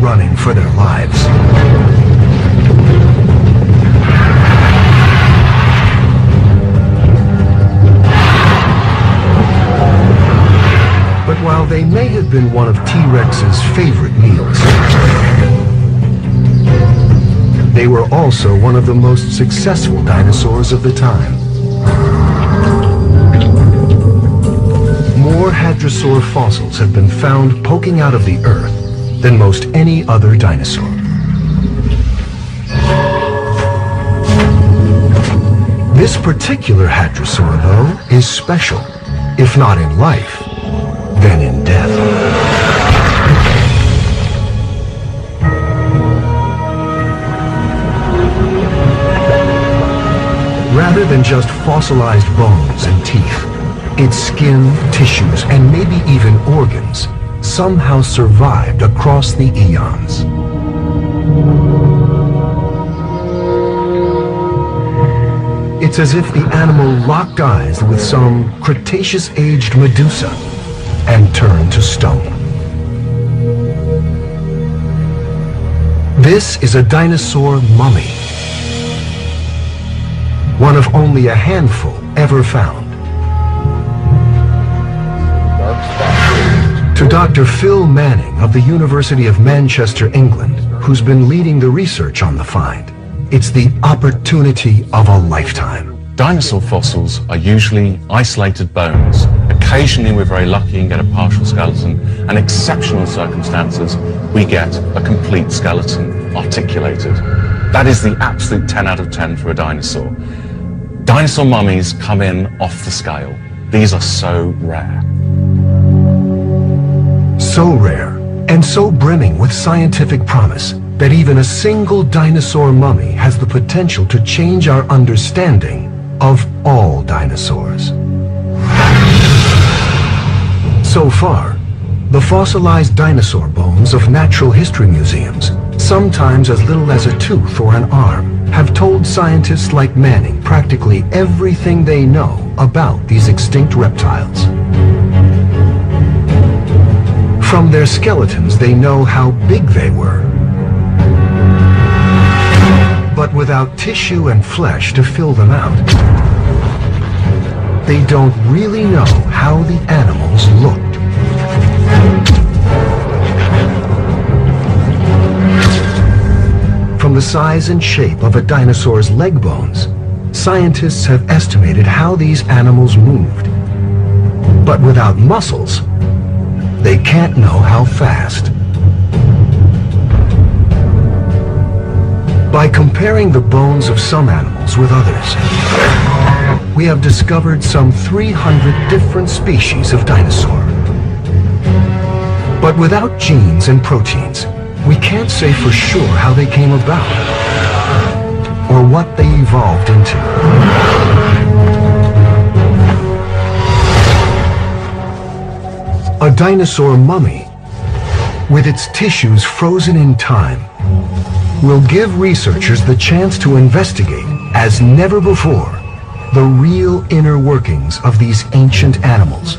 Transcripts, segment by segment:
running for their lives. But while they may have been one of T-Rex's favorite meals, they were also one of the most successful dinosaurs of the time. More hadrosaur fossils have been found poking out of the earth than most any other dinosaur. This particular hadrosaur, though, is special, if not in life, then in death. Rather than just fossilized bones and teeth, its skin, tissues, and maybe even organs somehow survived across the eons. It's as if the animal locked eyes with some Cretaceous-aged Medusa and turned to stone. This is a dinosaur mummy, one of only a handful ever found. To Dr. Phil Manning of the University of Manchester, England, who's been leading the research on the find, it's the opportunity of a lifetime. Dinosaur fossils are usually isolated bones. Occasionally we're very lucky and get a partial skeleton, and exceptional circumstances we get a complete skeleton articulated. That is the absolute 10 out of 10 for a dinosaur. Dinosaur mummies come in off the scale. These are so rare. So rare, and so brimming with scientific promise, that even a single dinosaur mummy has the potential to change our understanding of all dinosaurs. So far, the fossilized dinosaur bones of natural history museums, sometimes as little as a tooth or an arm, have told scientists like Manning practically everything they know about these extinct reptiles. From their skeletons, they know how big they were. But without tissue and flesh to fill them out, they don't really know how the animals looked. From the size and shape of a dinosaur's leg bones, scientists have estimated how these animals moved. But without muscles, they can't know how fast. By comparing the bones of some animals with others, we have discovered some 300 different species of dinosaur. But without genes and proteins, we can't say for sure how they came about or what they evolved into. A dinosaur mummy, with its tissues frozen in time, will give researchers the chance to investigate, as never before, the real inner workings of these ancient animals,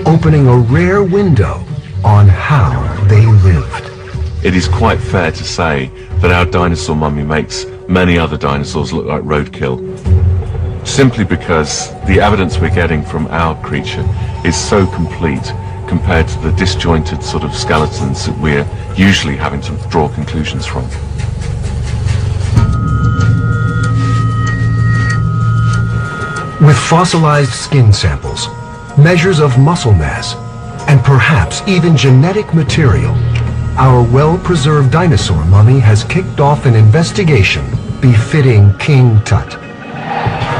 opening a rare window on how they lived. It is quite fair to say that our dinosaur mummy makes many other dinosaurs look like roadkill, simply because the evidence we're getting from our creature is so complete compared to the disjointed sort of skeletons that we're usually having to draw conclusions from. With fossilized skin samples, measures of muscle mass, and perhaps even genetic material, our well-preserved dinosaur mummy has kicked off an investigation befitting King Tut,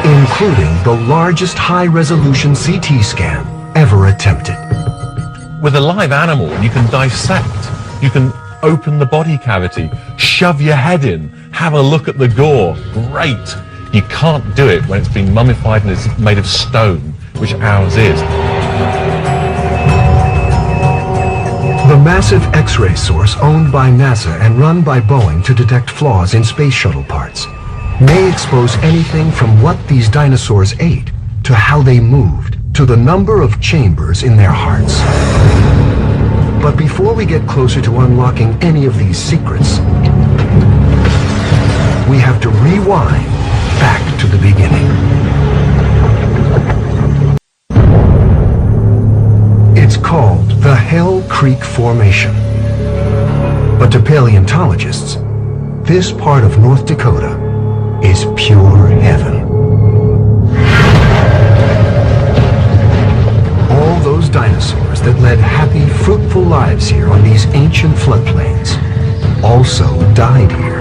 including the largest high-resolution CT scan ever attempted. With a live animal, you can dissect, you can open the body cavity, shove your head in, have a look at the gore. Great! You can't do it when it's been mummified and is made of stone, which ours is. The massive X-ray source owned by NASA and run by Boeing to detect flaws in space shuttle parts may expose anything from what these dinosaurs ate to how they moved to the number of chambers in their hearts. But before before we get closer to unlocking any of these secrets, we have to rewind back to the beginning. It's called the Hell Creek Formation. But to paleontologists, this part of North Dakota is pure heaven. All those dinosaurs that led happy, fruitful lives here on these ancient floodplains also died here.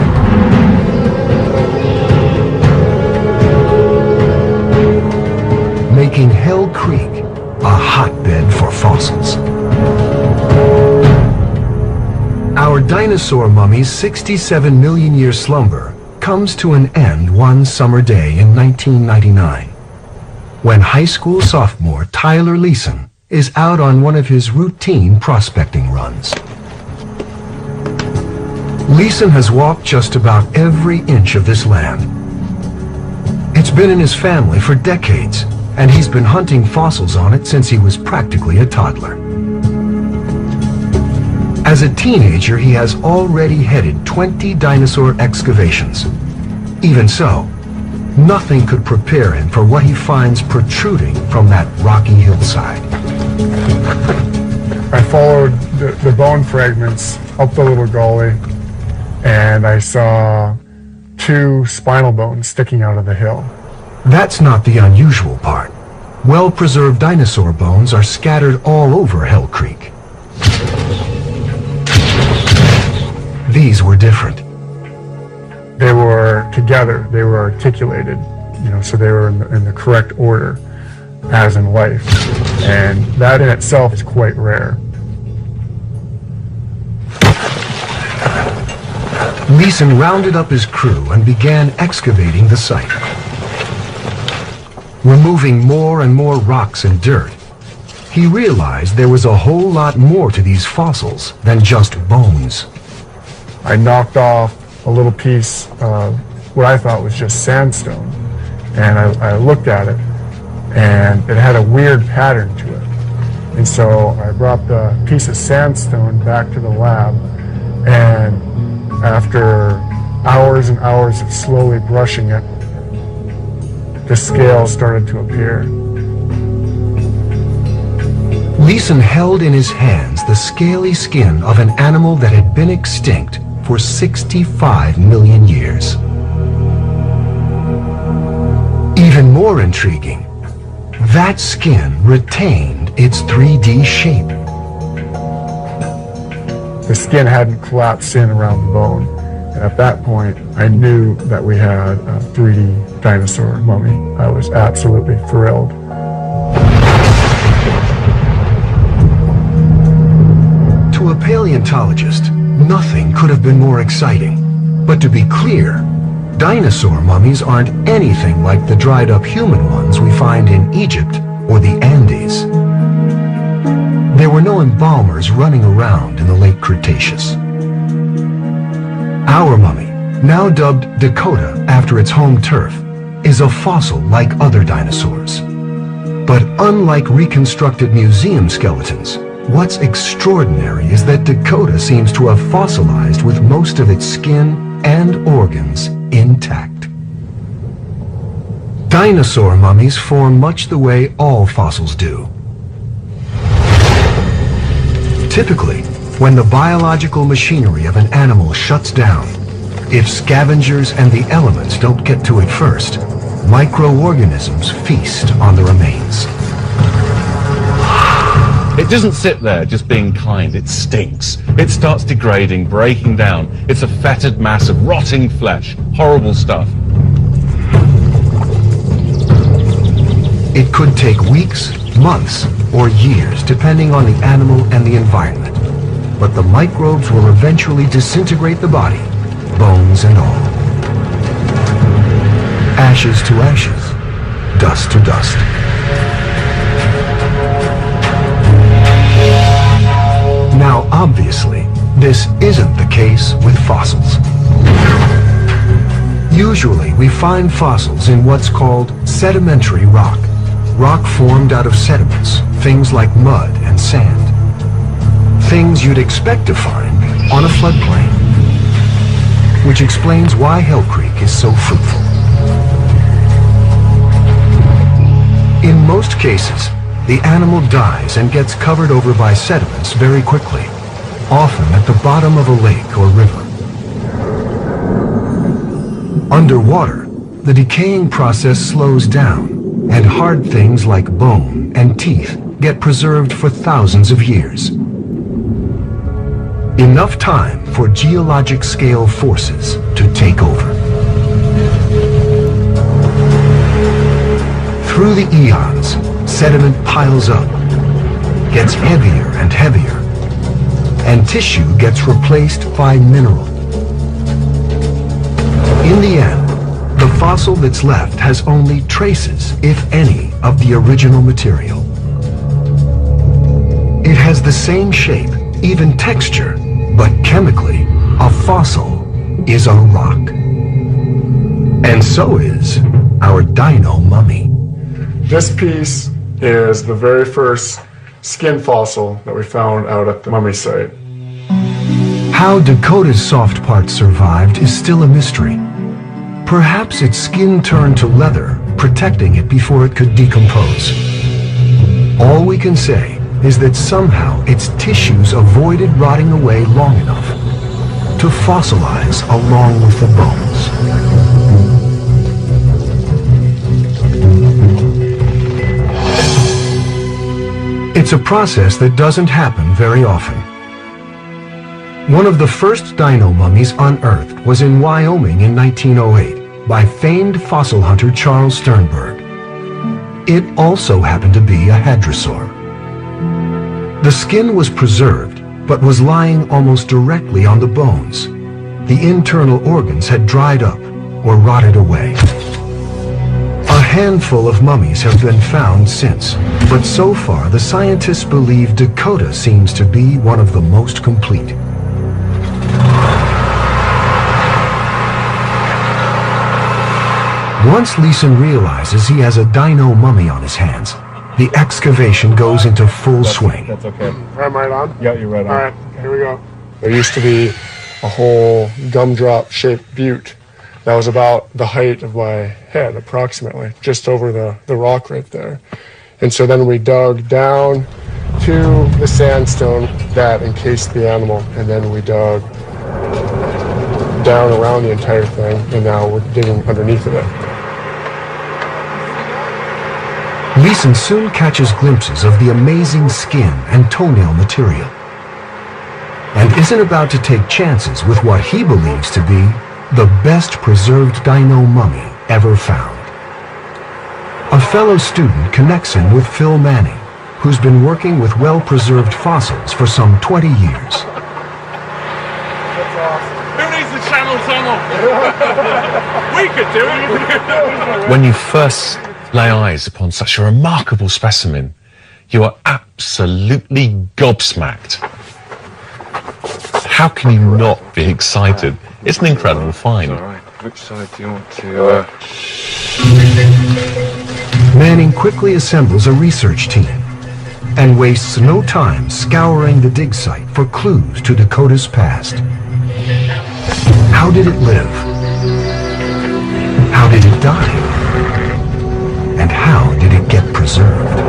Making Hell Creek a hotbed for fossils. Our dinosaur mummy's 67 million year slumber comes to an end one summer day in 1999, when high school sophomore Tyler Leeson is out on one of his routine prospecting runs. Leeson has walked just about every inch of this land. It's been in his family for decades, and he's been hunting fossils on it since he was practically a toddler. As a teenager, he has already headed 20 dinosaur excavations. Even so, nothing could prepare him for what he finds protruding from that rocky hillside. I followed the bone fragments up the little gully, and I saw 2 spinal bones sticking out of the hill. That's not the unusual part. Well-preserved dinosaur bones are scattered all over Hell Creek. These were different. They were together, they were articulated, so they were in the correct order, as in life. And that in itself is quite rare. Leeson rounded up his crew and began excavating the site. Removing more and more rocks and dirt, he realized there was a whole lot more to these fossils than just bones. I knocked off a little piece of what I thought was just sandstone, and I looked at it, and it had a weird pattern to it. And so I brought the piece of sandstone back to the lab, and after hours and hours of slowly brushing it, the scales started to appear. Leeson held in his hands the scaly skin of an animal that had been extinct for 65 million years. Even more intriguing, that skin retained its 3D shape. The skin hadn't collapsed in around the bone. And at that point, I knew that we had a 3D dinosaur mummy. I was absolutely thrilled. To a paleontologist, nothing could have been more exciting. But to be clear, dinosaur mummies aren't anything like the dried-up human ones we find in Egypt or the Andes. There were no embalmers running around in the late Cretaceous. Our mummy, now dubbed Dakota after its home turf, is a fossil like other dinosaurs. But unlike reconstructed museum skeletons, what's extraordinary is that Dakota seems to have fossilized with most of its skin and organs intact. Dinosaur mummies form much the way all fossils do. Typically, when the biological machinery of an animal shuts down, if scavengers and the elements don't get to it first, microorganisms feast on the remains. It doesn't sit there just being kind, it stinks. It starts degrading, breaking down. It's a fetid mass of rotting flesh. Horrible stuff. It could take weeks, months, or years, depending on the animal and the environment. But the microbes will eventually disintegrate the body, bones and all. Ashes to ashes, dust to dust. Now, obviously, this isn't the case with fossils. Usually, we find fossils in what's called sedimentary rock. Rock formed out of sediments, things like mud and sand. things you'd expect to find on a floodplain. Which explains why Hell Creek is so fruitful. In most cases, the animal dies and gets covered over by sediments very quickly, often at the bottom of a lake or river. Underwater, the decaying process slows down, and hard things like bone and teeth get preserved for thousands of years. Enough time for geologic scale forces to take over. Through the eons, sediment piles up, gets heavier and heavier, and tissue gets replaced by mineral. In the end, the fossil that's left has only traces, if any, of the original material. It has the same shape, even texture, but chemically, a fossil is a rock. And so is our dino mummy. This piece is the very first skin fossil that we found out at the mummy site. How Dakota's soft part survived is still a mystery. Perhaps its skin turned to leather, protecting it before it could decompose. All we can say is that somehow its tissues avoided rotting away long enough to fossilize along with the bones. It's a process that doesn't happen very often. One of the first dino mummies unearthed was in Wyoming in 1908 by famed fossil hunter Charles Sternberg. It also happened to be a hadrosaur. The skin was preserved, but was lying almost directly on the bones. The internal organs had dried up or rotted away. A handful of mummies have been found since, but so far the scientists believe Dakota seems to be one of the most complete. Once Leeson realizes he has a dino mummy on his hands, the excavation goes into full swing. That's okay. Am I on? Yeah, you're right on. All right, here we go. There used to be a whole gumdrop-shaped butte that was about the height of my head, approximately, just over the rock right there. And so then we dug down to the sandstone that encased the animal, and then we dug down around the entire thing, and now we're digging underneath of it. Leeson soon catches glimpses of the amazing skin and toenail material, and isn't about to take chances with what he believes to be the best preserved dino mummy ever found. A fellow student connects him with Phil Manning, who's been working with well-preserved fossils for some 20 years. Who needs the channel tunnel? We could do it. When you first lay eyes upon such a remarkable specimen, you are absolutely gobsmacked. How can you not be excited? It's an incredible find. All right. Which side do you want to... Manning quickly assembles a research team and wastes no time scouring the dig site for clues to Dakota's past. How did it live? How did it die? And how did it get preserved?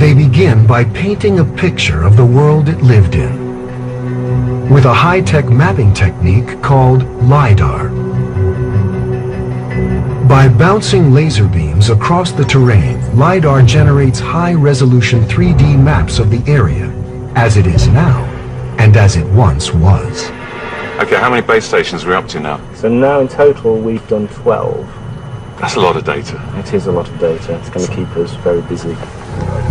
They begin by painting a picture of the world it lived in with a high-tech mapping technique called LiDAR. By bouncing laser beams across the terrain, LiDAR generates high-resolution 3D maps of the area as it is now and as it once was. Okay, how many base stations are we up to now? So now in total we've done 12. That's a lot of data. It is a lot of data. It's going to keep us very busy.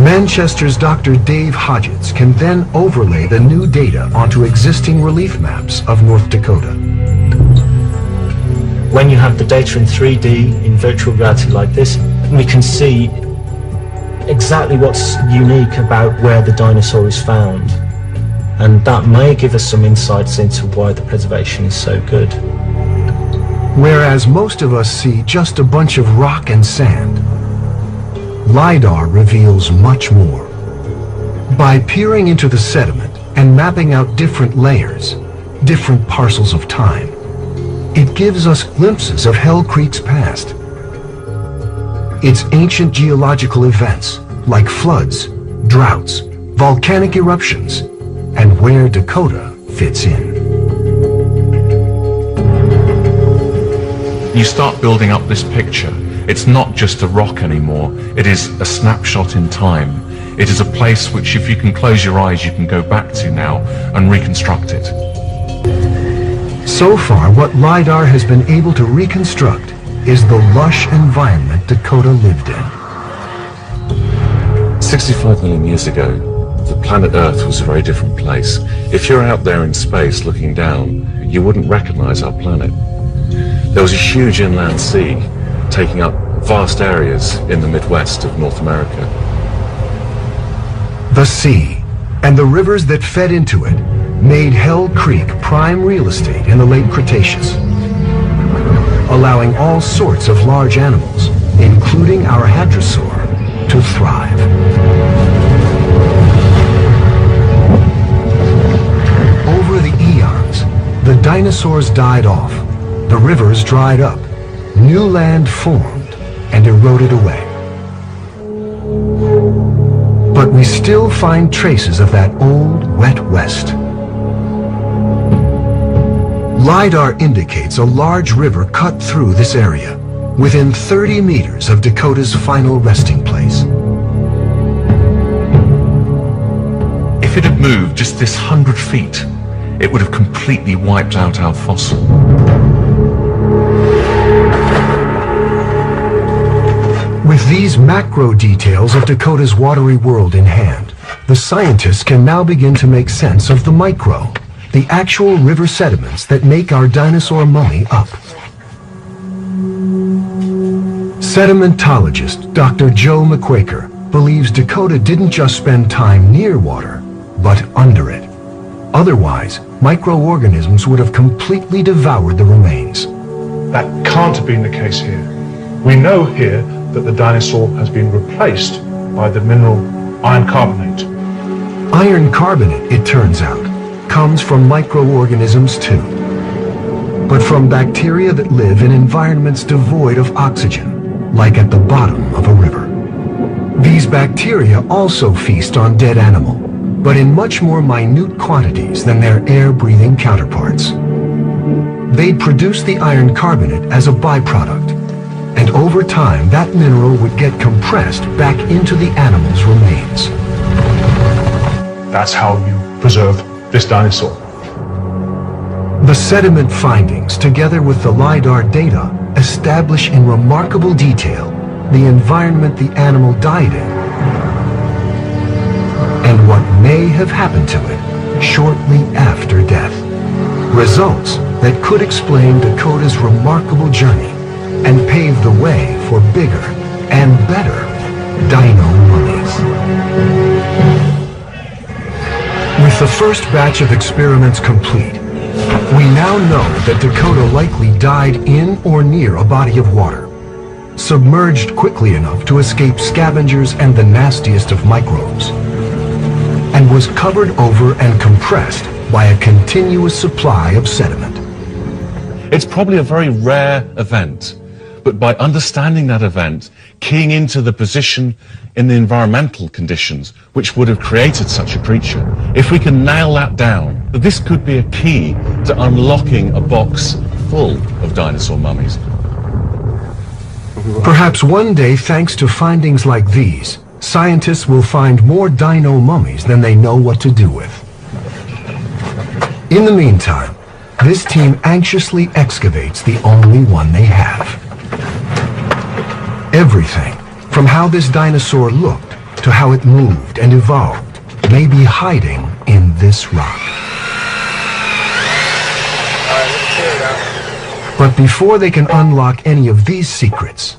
Manchester's Dr. Dave Hodgetts can then overlay the new data onto existing relief maps of North Dakota. When you have the data in 3D in virtual reality like this, we can see exactly what's unique about where the dinosaur is found. And that may give us some insights into why the preservation is so good. Whereas most of us see just a bunch of rock and sand, LiDAR reveals much more. By peering into the sediment and mapping out different layers, different parcels of time, it gives us glimpses of Hell Creek's past. Its ancient geological events, like floods, droughts, volcanic eruptions, and where Dakota fits in. You start building up this picture. It's not just a rock anymore. It is a snapshot in time. It is a place which, if you can close your eyes, you can go back to now and reconstruct it. So far, what LiDAR has been able to reconstruct is the lush environment Dakota lived in. 65 million years ago, the planet Earth was a very different place. If you're out there in space looking down, you wouldn't recognize our planet. There was a huge inland sea taking up vast areas in the Midwest of North America. The sea and the rivers that fed into it made Hell Creek prime real estate in the late Cretaceous, allowing all sorts of large animals, including our hadrosaur, to thrive. Over the eons, the dinosaurs died off, the rivers dried up, new land formed and eroded away. But we still find traces of that old, wet West. LiDAR indicates a large river cut through this area, within 30 meters of Dakota's final resting place. If it had moved just this 100 feet, it would have completely wiped out our fossil. With these macro details of Dakota's watery world in hand, the scientists can now begin to make sense of the micro, the actual river sediments that make our dinosaur mummy up. Sedimentologist Dr. Joe McQuaker believes Dakota didn't just spend time near water, but under it. Otherwise, microorganisms would have completely devoured the remains. That can't have been the case here. We know here that the dinosaur has been replaced by the mineral iron carbonate. Iron carbonate, it turns out, comes from microorganisms too, but from bacteria that live in environments devoid of oxygen, like at the bottom of a river. These bacteria also feast on dead animal, but in much more minute quantities than their air-breathing counterparts. They'd produce the iron carbonate as a byproduct, and over time that mineral would get compressed back into the animal's remains. That's how you preserve this dinosaur. The sediment findings, together with the LiDAR data, establish in remarkable detail the environment the animal died in and what may have happened to it shortly after death. Results that could explain Dakota's remarkable journey and pave the way for bigger and better dino mummies. With the first batch of experiments complete, we now know that Dakota likely died in or near a body of water, submerged quickly enough to escape scavengers and the nastiest of microbes, and was covered over and compressed by a continuous supply of sediment. It's probably a very rare event, but by understanding that event, keying into the position in the environmental conditions which would have created such a creature, if we can nail that down, this could be a key to unlocking a box full of dinosaur mummies. Perhaps one day, thanks to findings like these, scientists will find more dino mummies than they know what to do with. In the meantime, this team anxiously excavates the only one they have. Everything, from how this dinosaur looked to how it moved and evolved, may be hiding in this rock. But before they can unlock any of these secrets,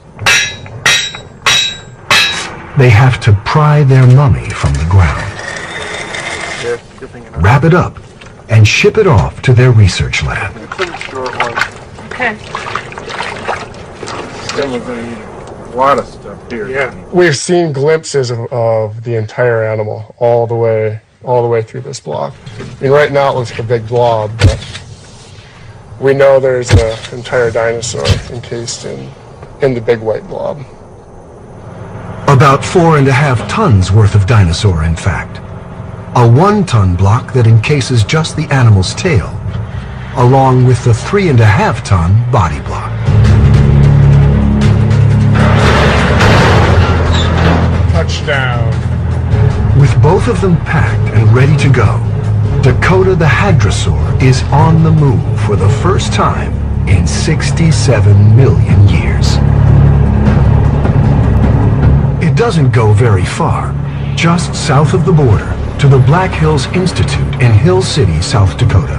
they have to pry their mummy from the ground, wrap it up, and ship it off to their research lab. Okay. A lot of stuff here. Yeah, we've seen glimpses of the entire animal all the way through this block. I mean, right now it looks like a big blob, but we know there's an entire dinosaur encased in the big white blob. About 4.5 tons worth of dinosaur, in fact. A 1-ton block that encases just the animal's tail, along with the 3.5-ton body block. Touchdown. With both of them packed and ready to go, Dakota the Hadrosaur is on the move for the first time in 67 million years. It doesn't go very far, just south of the border to the Black Hills Institute in Hill City, South Dakota.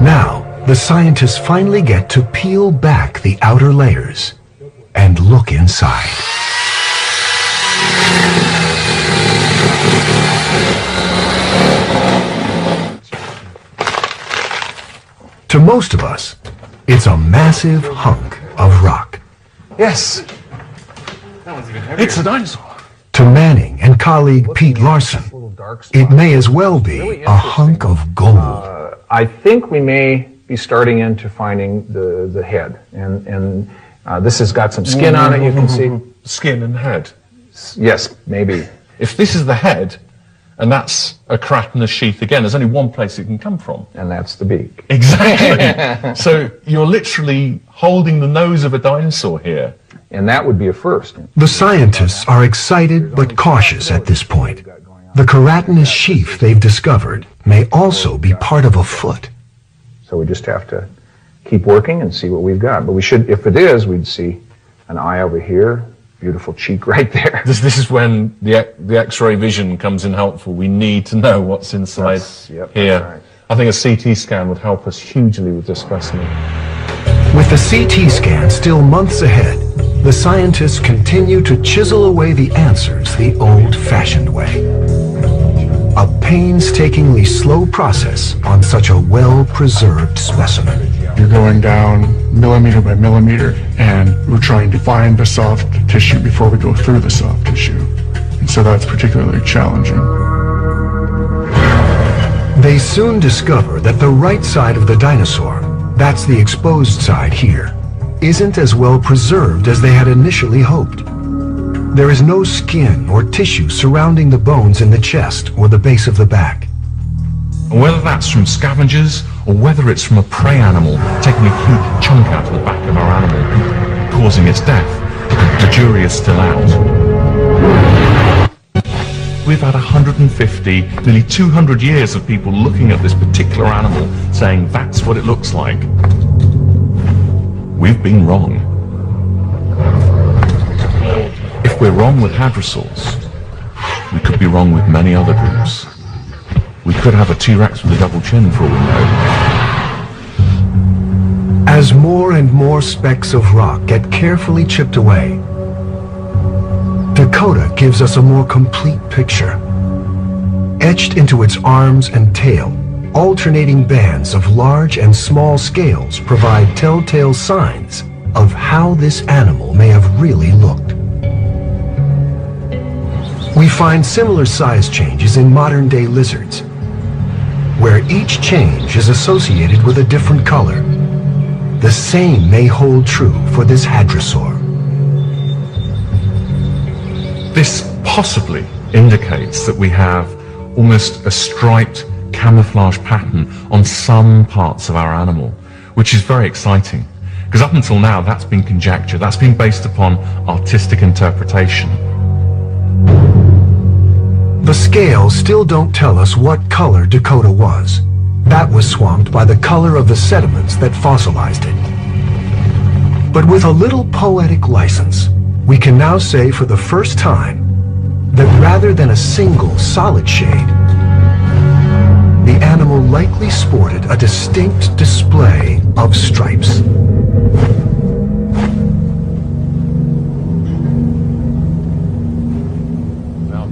Now, the scientists finally get to peel back the outer layers and look inside. To most of us, it's a massive hunk of rock. Yes. It's a dinosaur. To Manning and colleague Pete Larson, it may as well be a hunk of gold. I think we may be starting into finding the head, and this has got some skin on it, you can see. Skin and head. Yes, maybe. If this is the head, and that's a keratinous sheath again, there's only one place it can come from. And that's the beak. Exactly. So you're literally holding the nose of a dinosaur here. And that would be a first. The scientists are excited but cautious at this point. The keratinous sheath they've discovered may also be part of a foot. So we just have to keep working and see what we've got. But we should, if it is, we'd see an eye over here, beautiful cheek right there. This is when the X-ray vision comes in helpful. We need to know what's inside here. Right. I think a CT scan would help us hugely with this specimen. With the CT scan still months ahead, the scientists continue to chisel away the answers the old-fashioned way. A painstakingly slow process on such a well-preserved specimen. You're going down millimeter by millimeter, and we're trying to find the soft tissue before we go through the soft tissue. And so that's particularly challenging. They soon discover that the right side of the dinosaur, that's the exposed side here, isn't as well preserved as they had initially hoped. There is no skin or tissue surrounding the bones in the chest or the base of the back. And whether that's from scavengers or whether it's from a prey animal taking a huge chunk out of the back of our animal, causing its death, the jury is still out. We've had 150, nearly 200 years of people looking at this particular animal saying that's what it looks like. We've been wrong. If we're wrong with hadrosaurs, we could be wrong with many other groups. We could have a T-Rex with a double chin for all we know. As more and more specks of rock get carefully chipped away, Dakota gives us a more complete picture. Etched into its arms and tail, alternating bands of large and small scales provide telltale signs of how this animal may have really looked. We find similar size changes in modern-day lizards, where each change is associated with a different color. The same may hold true for this hadrosaur. This possibly indicates that we have almost a striped camouflage pattern on some parts of our animal, which is very exciting. Because up until now, that's been conjecture. That's been based upon artistic interpretation. The scales still don't tell us what color Dakota was. That was swamped by the color of the sediments that fossilized it. But with a little poetic license, we can now say for the first time that rather than a single solid shade, the animal likely sported a distinct display of stripes.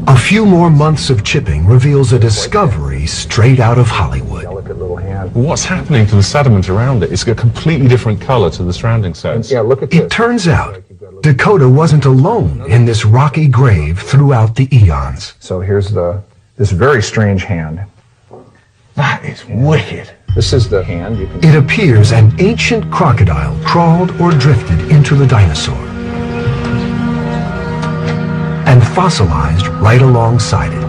A few more months of chipping reveals a discovery straight out of Hollywood. Delicate little hand. what's happening to the sediment around it? It's a completely different color to the surrounding sediments. Yeah, look at this. It turns out Dakota wasn't alone in this rocky grave throughout the eons. So here's this very strange hand. That is wicked. This is the hand. You can It appears an ancient crocodile crawled or drifted into the dinosaur and fossilized right alongside it.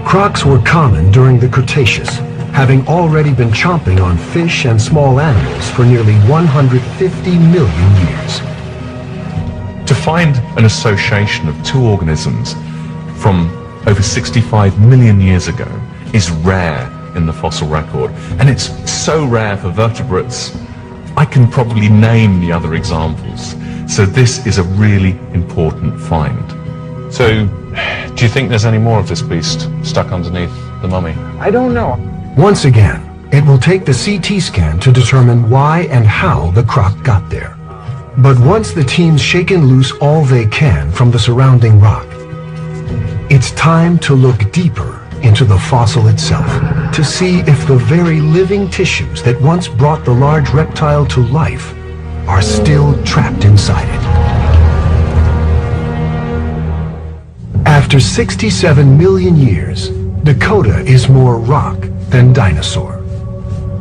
Crocs were common during the Cretaceous, having already been chomping on fish and small animals for nearly 150 million years. To find an association of two organisms from over 65 million years ago is rare in the fossil record, and it's so rare for vertebrates, I can probably name the other examples. So this is a really important find. So, do you think there's any more of this beast stuck underneath the mummy? I don't know. Once again, it will take the CT scan to determine why and how the croc got there. But once the team's shaken loose all they can from the surrounding rock, it's time to look deeper into the fossil itself to see if the very living tissues that once brought the large reptile to life are still trapped inside it. After 67 million years, Dakota is more rock than dinosaur.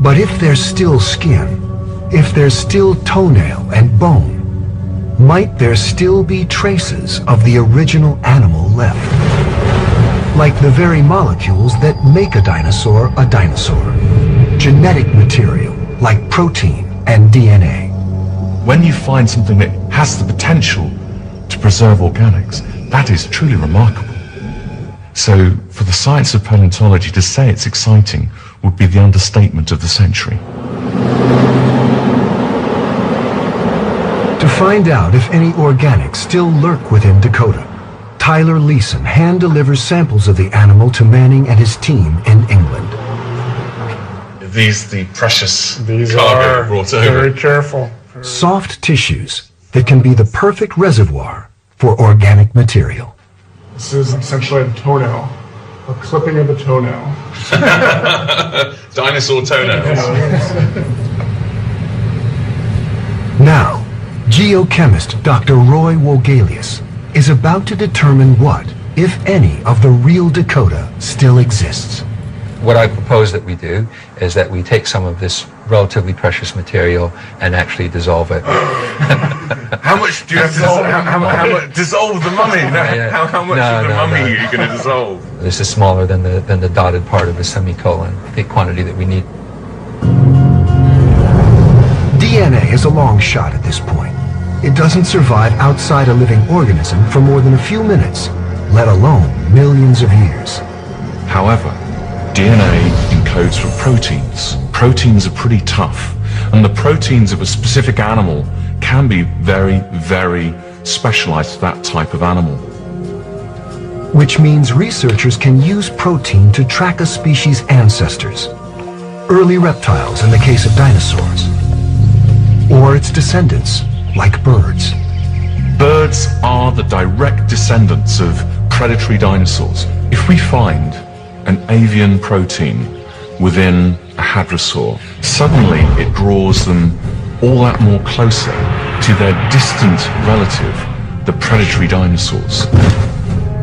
But if there's still skin, if there's still toenail and bone, might there still be traces of the original animal left? Like the very molecules that make a dinosaur, genetic material like protein and DNA. When you find something that has the potential to preserve organics, that is truly remarkable. So for the science of paleontology to say it's exciting would be the understatement of the century. To find out if any organics still lurk within Dakota, Tyler Leeson hand-delivers samples of the animal to Manning and his team in England. Are these the precious These cargo are brought over? very careful. Soft tissues that can be the perfect reservoir for organic material. This is essentially a toenail, a clipping of a toenail. Dinosaur toenails. Now, geochemist Dr. Roy Wogelius is about to determine what, if any, of the real Dakota still exists. What I propose that we do is that we take some of this relatively precious material and actually dissolve it. How much do you have to dissolve? How much dissolve the mummy? How much of the mummy are you going to dissolve? This is smaller than the dotted part of the semicolon, the quantity that we need. DNA is a long shot at this point. It doesn't survive outside a living organism for more than a few minutes, let alone millions of years. However, DNA encodes for proteins. Proteins are pretty tough, and the proteins of a specific animal can be very, very specialized to that type of animal. Which means researchers can use protein to track a species' ancestors. Early reptiles in the case of dinosaurs, or its descendants, like birds. Birds are the direct descendants of predatory dinosaurs. If we find an avian protein within a hadrosaur, suddenly it draws them all that more closer to their distant relative, the predatory dinosaurs.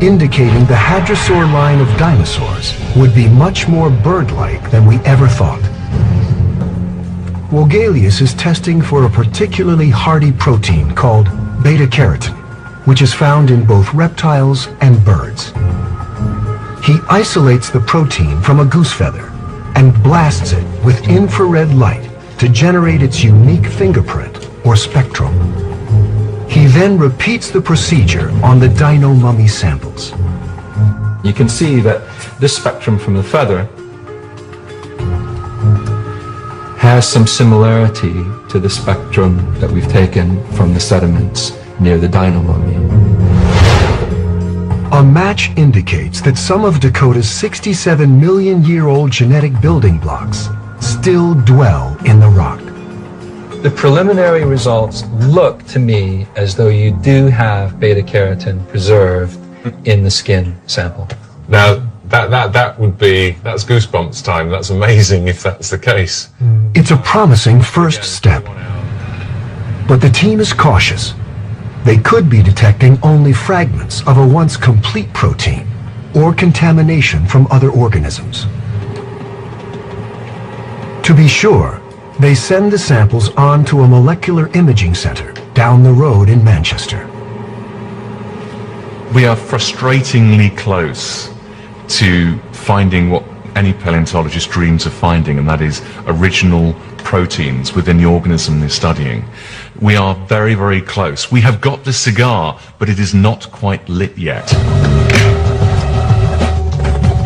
Indicating the hadrosaur line of dinosaurs would be much more bird-like than we ever thought. Wogelius is testing for a particularly hardy protein called beta-carotene, which is found in both reptiles and birds. He isolates the protein from a goose feather and blasts it with infrared light to generate its unique fingerprint or spectrum. He then repeats the procedure on the dino mummy samples. You can see that this spectrum from the feather has some similarity to the spectrum that we've taken from the sediments near the dino mummy. A match indicates that some of Dakota's 67 million year old genetic building blocks still dwell in the rock. The preliminary results look to me as though you do have beta-carotene preserved in the skin sample. Now, that's goosebumps time. That's amazing if that's the case. It's a promising first step. But the team is cautious. They could be detecting only fragments of a once complete protein or contamination from other organisms. To be sure, they send the samples on to a molecular imaging center down the road in Manchester. We are frustratingly close to finding what any paleontologist dreams of finding, and that is original proteins within the organism they're studying. We are very, very close. We have got the cigar, but it is not quite lit yet.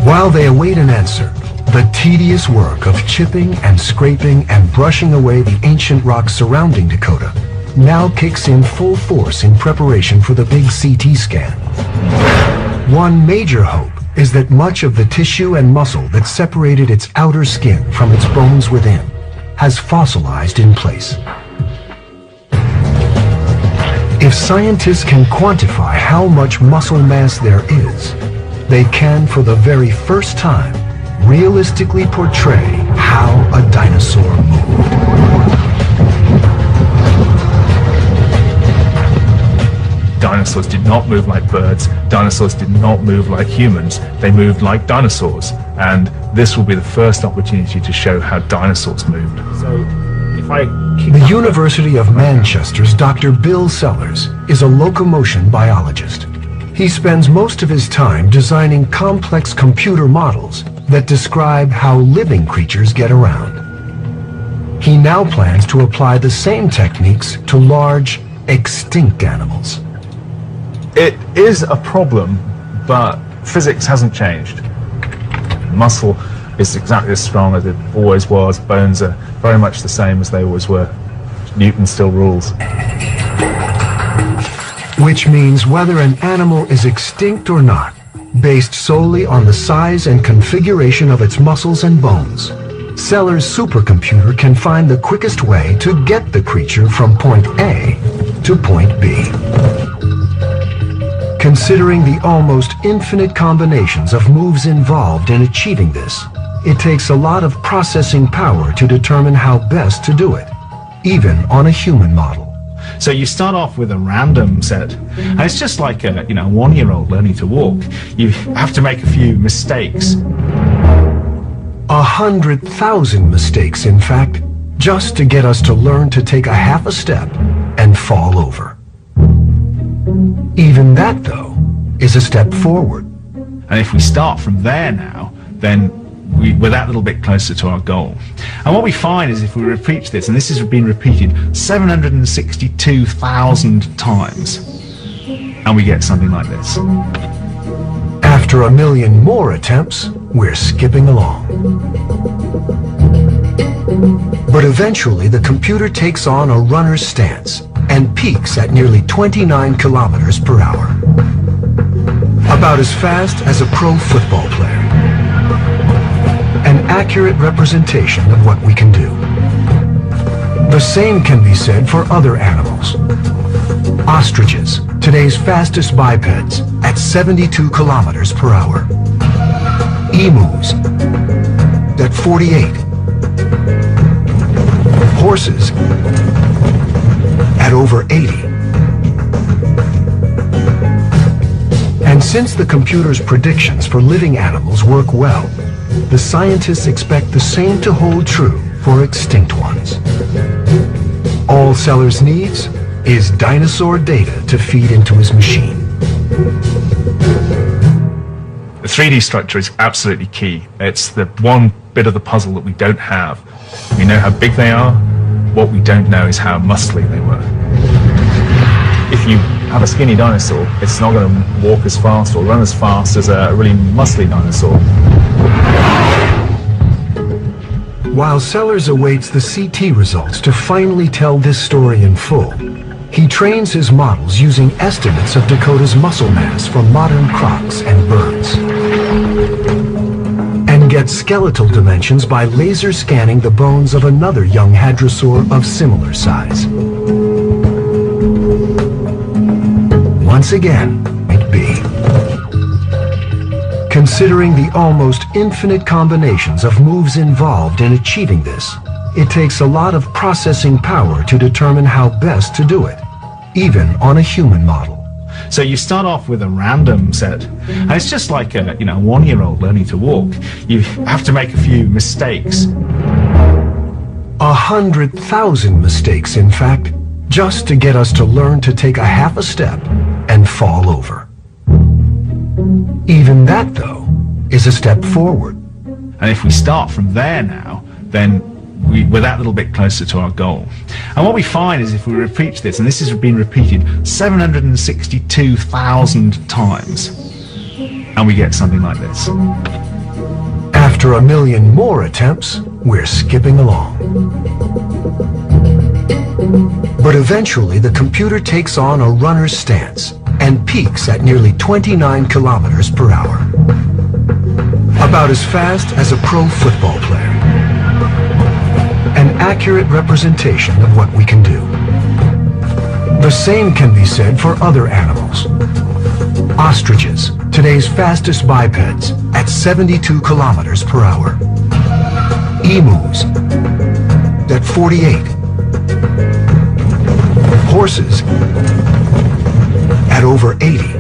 While they await an answer, the tedious work of chipping and scraping and brushing away the ancient rocks surrounding Dakota now kicks in full force in preparation for the big CT scan. One major hope is that much of the tissue and muscle that separated its outer skin from its bones within has fossilized in place. If scientists can quantify how much muscle mass there is, they can, for the very first time, realistically portray how a dinosaur moved. Dinosaurs did not move like birds. Dinosaurs did not move like humans. They moved like dinosaurs. And this will be the first opportunity to show how dinosaurs moved. So, the University of Manchester's Dr. Bill Sellers is a locomotion biologist. He spends most of his time designing complex computer models that describe how living creatures get around. He now plans to apply the same techniques to large, extinct animals. It is a problem, but physics hasn't changed. Muscle is exactly as strong as it always was. Bones are very much the same as they always were. Newton still rules. Which means whether an animal is extinct or not, based solely on the size and configuration of its muscles and bones, Sellers' supercomputer can find the quickest way to get the creature from point A to point B. Considering the almost infinite combinations of moves involved in achieving this, it takes a lot of processing power to determine how best to do it, even on a human model. So you start off with a random set, and it's just like a one-year-old learning to walk. You have to make a few mistakes. 100,000 mistakes, in fact, just to get us to learn to take a half a step and fall over. Even that, though, is a step forward. And if we start from there now, then we're that little bit closer to our goal. And what we find is if we repeat this, and this has been repeated 762,000 times, and we get something like this. After a million more attempts, we're skipping along. But eventually the computer takes on a runner's stance and peaks at nearly 29 kilometers per hour. About as fast as a pro football player. An accurate representation of what we can do. The same can be said for other animals. Ostriches, today's fastest bipeds, at 72 kilometers per hour. Emus, at 48. Horses, at over 80. And since the computer's predictions for living animals work well, the scientists expect the same to hold true for extinct ones. All Sellers needs is dinosaur data to feed into his machine. The 3D structure is absolutely key. It's the one bit of the puzzle that we don't have. We know how big they are. What we don't know is how muscly they were. If you have a skinny dinosaur, it's not going to walk as fast or run as fast as a really muscly dinosaur. While Sellers awaits the CT results to finally tell this story in full, he trains his models using estimates of Dakota's muscle mass from modern crocs and birds. And gets skeletal dimensions by laser scanning the bones of another young hadrosaur of similar size. Once again, point B. Considering the almost infinite combinations of moves involved in achieving this, it takes a lot of processing power to determine how best to do it, even on a human model. So you start off with a random set, and it's just like a 1-year-old learning to walk. You have to make a few mistakes. 100,000 mistakes, in fact, just to get us to learn to take a half a step and fall over. Even that, though, is a step forward. And if we start from there now, then we're that little bit closer to our goal. And what we find is if we repeat this, and this has been repeated 762,000 times, and we get something like this. After a million more attempts, we're skipping along. But eventually the computer takes on a runner's stance and peaks at nearly 29 kilometers per hour. About as fast as a pro football player. An accurate representation of what we can do. The same can be said for other animals. Ostriches, today's fastest bipeds, at 72 kilometers per hour. Emus, at 48. Horses, at over 80.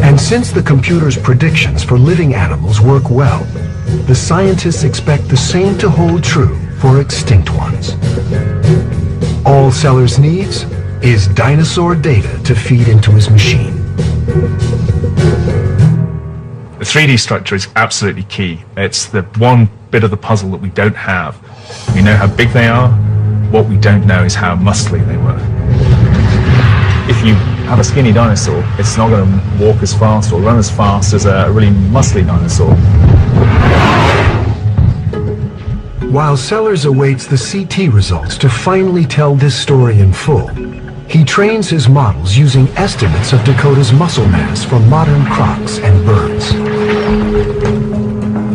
And since the computer's predictions for living animals work well, the scientists expect the same to hold true for extinct ones. All Sellers needs is dinosaur data to feed into his machine. The 3D structure is absolutely key. It's the one bit of the puzzle that we don't have. We know how big they are. What we don't know is how muscly they were. If you have a skinny dinosaur, it's not going to walk as fast or run as fast as a really muscly dinosaur. While Sellers awaits the CT results to finally tell this story in full, he trains his models using estimates of Dakota's muscle mass from modern crocs and birds.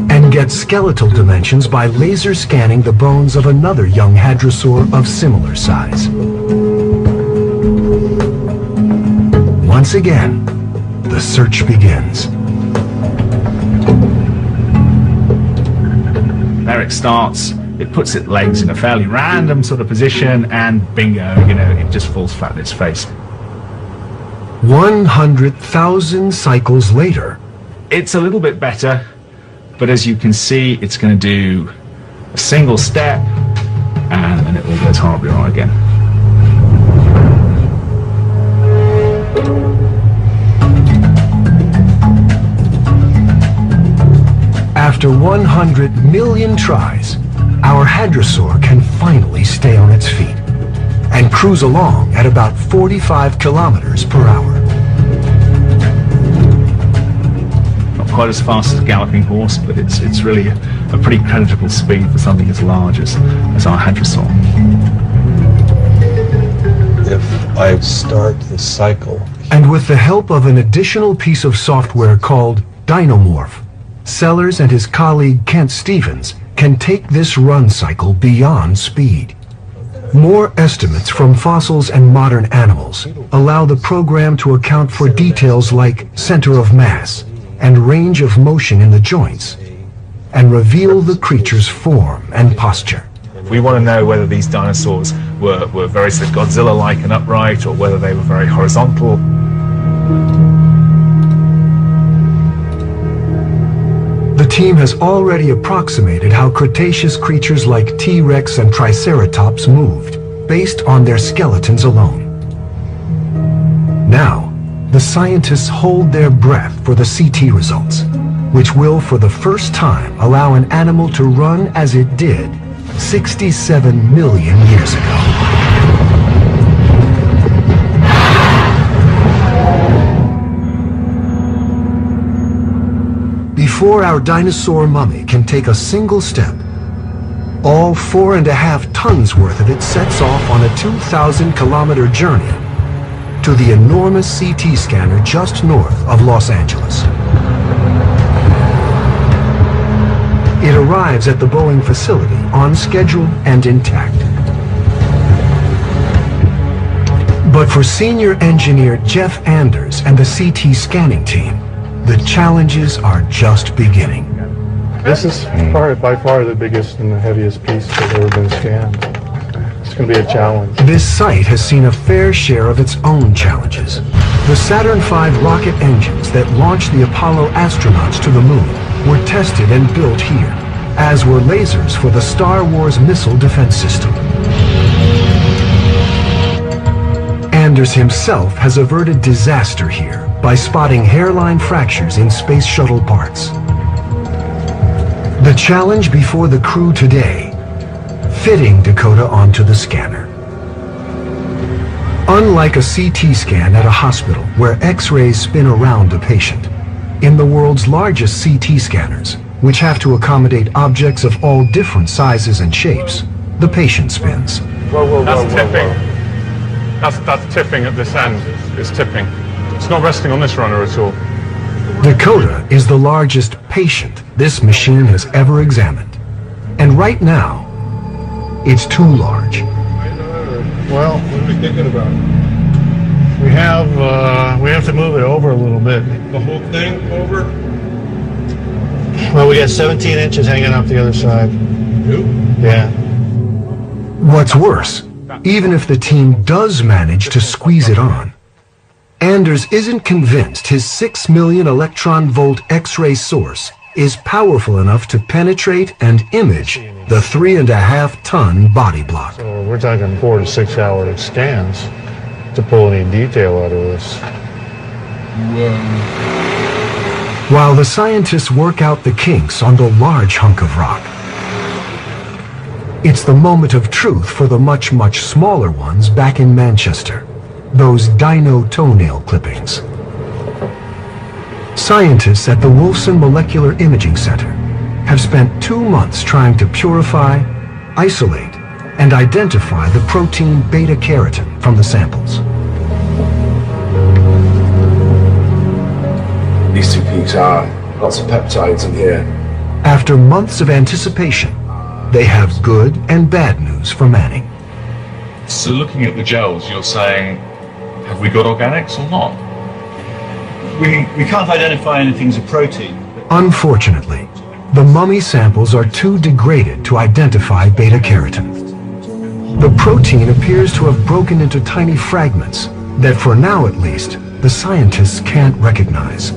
And gets skeletal dimensions by laser scanning the bones of another young hadrosaur of similar size. Once again, the search begins. There it starts. It puts its legs in a fairly random sort of position, and bingo, it just falls flat on its face. 100,000 cycles later. It's a little bit better, but as you can see, it's going to do a single step, and then it all goes horribly wrong again. After 100 million tries, our hadrosaur can finally stay on its feet and cruise along at about 45 kilometers per hour. Not quite as fast as a galloping horse, but it's really a pretty creditable speed for something as large as our hadrosaur. If I start the cycle. And with the help of an additional piece of software called Dinomorph, Sellers and his colleague Kent Stevens can take this run cycle beyond speed. More estimates from fossils and modern animals allow the program to account for details like center of mass and range of motion in the joints, and reveal the creature's form and posture. We want to know whether these dinosaurs were very sort of Godzilla-like and upright, or whether they were very horizontal. The team has already approximated how Cretaceous creatures like T-Rex and Triceratops moved, based on their skeletons alone. Now, the scientists hold their breath for the CT results, which will for the first time allow an animal to run as it did 67 million years ago. Before our dinosaur mummy can take a single step, all 4.5 tons worth of it sets off on a 2,000-kilometer journey to the enormous CT scanner just north of Los Angeles. It arrives at the Boeing facility on schedule and intact. But for senior engineer Jeff Anders and the CT scanning team, the challenges are just beginning. This is by far the biggest and the heaviest piece that's ever been scanned. It's going to be a challenge. This site has seen a fair share of its own challenges. The Saturn V rocket engines that launched the Apollo astronauts to the moon were tested and built here, as were lasers for the Star Wars missile defense system. Anders himself has averted disaster here by spotting hairline fractures in space shuttle parts. The challenge before the crew today: fitting Dakota onto the scanner. Unlike a CT scan at a hospital where X-rays spin around a patient, in the world's largest CT scanners, which have to accommodate objects of all different sizes and shapes, the patient spins. That's tipping. That's tipping at this end. It's tipping. It's not resting on this runner at all. Dakota is the largest patient this machine has ever examined. And right now, it's too large. Well, what are we thinking about? We have to move it over a little bit. The whole thing over? Well, we got 17 inches hanging off the other side. Yeah. What's worse, even if the team does manage to squeeze it on, Anders isn't convinced his 6 million electron volt X-ray source is powerful enough to penetrate and image the 3.5-ton body block. So we're talking 4 to 6 hour scans to pull any detail out of this. While the scientists work out the kinks on the large hunk of rock, it's the moment of truth for the much, much smaller ones back in Manchester, those dino toenail clippings. Scientists at the Wolfson Molecular Imaging Center have spent 2 months trying to purify, isolate, and identify the protein beta-carotene from the samples. These two peaks are lots of peptides in here. After months of anticipation, they have good and bad news for Manning. So looking at the gels, you're saying, have we got organics or not? We can't identify anything as a protein. Unfortunately, the mummy samples are too degraded to identify beta-carotene. The protein appears to have broken into tiny fragments that, for now at least, the scientists can't recognize.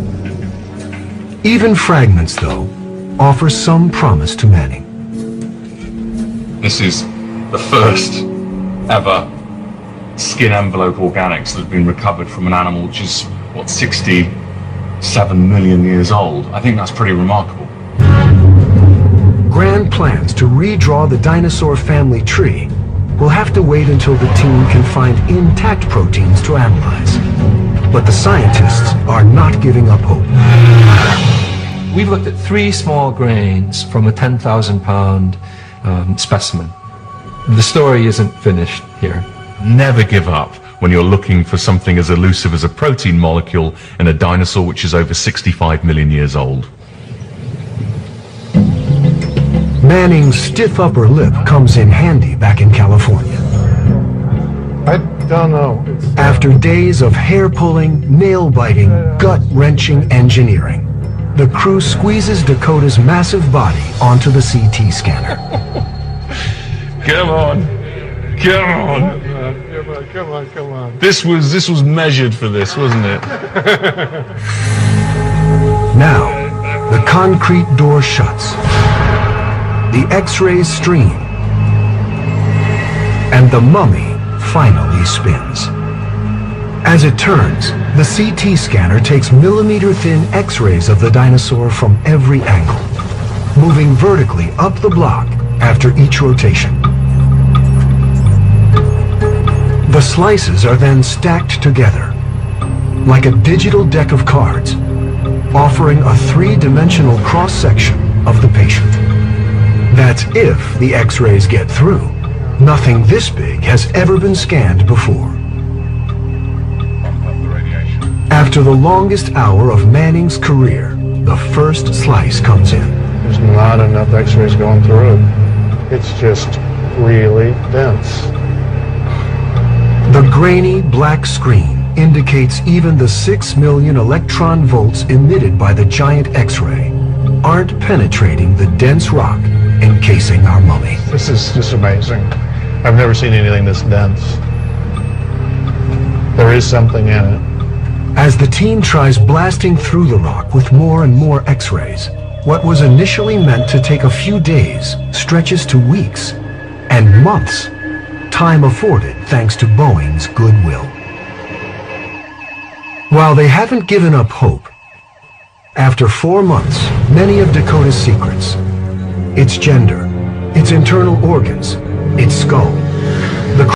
Even fragments, though, offer some promise to Manning. This is the first ever skin envelope organics that have been recovered from an animal which is, what, 67 million years old. I think that's pretty remarkable. Grand plans to redraw the dinosaur family tree will have to wait until the team can find intact proteins to analyze. But the scientists are not giving up hope. We've looked at 3 small grains from a 10,000-pound specimen. The story isn't finished here. Never give up when you're looking for something as elusive as a protein molecule in a dinosaur which is over 65 million years old. Manning's stiff upper lip comes in handy back in California. I don't know. After days of hair-pulling, nail-biting, gut-wrenching engineering, the crew squeezes Dakota's massive body onto the CT scanner. Come on. Come on. Come on. This was measured for this, wasn't it? Now, the concrete door shuts. The X-rays stream. And the mummy finally spins. As it turns, the CT scanner takes millimeter-thin X-rays of the dinosaur from every angle, moving vertically up the block after each rotation. The slices are then stacked together, like a digital deck of cards, offering a 3-dimensional cross-section of the patient. That's if the X-rays get through. Nothing this big has ever been scanned before. After the longest hour of Manning's career, the first slice comes in. There's not enough X-rays going through it. It's just really dense. The grainy black screen indicates even the 6 million electron volts emitted by the giant X-ray aren't penetrating the dense rock encasing our mummy. This is just amazing. I've never seen anything this dense. There is something in it. As the team tries blasting through the rock with more and more X-rays, what was initially meant to take a few days stretches to weeks and months, time afforded thanks to Boeing's goodwill. While they haven't given up hope, after 4 months, many of Dakota's secrets, its gender, its internal organs, its skull,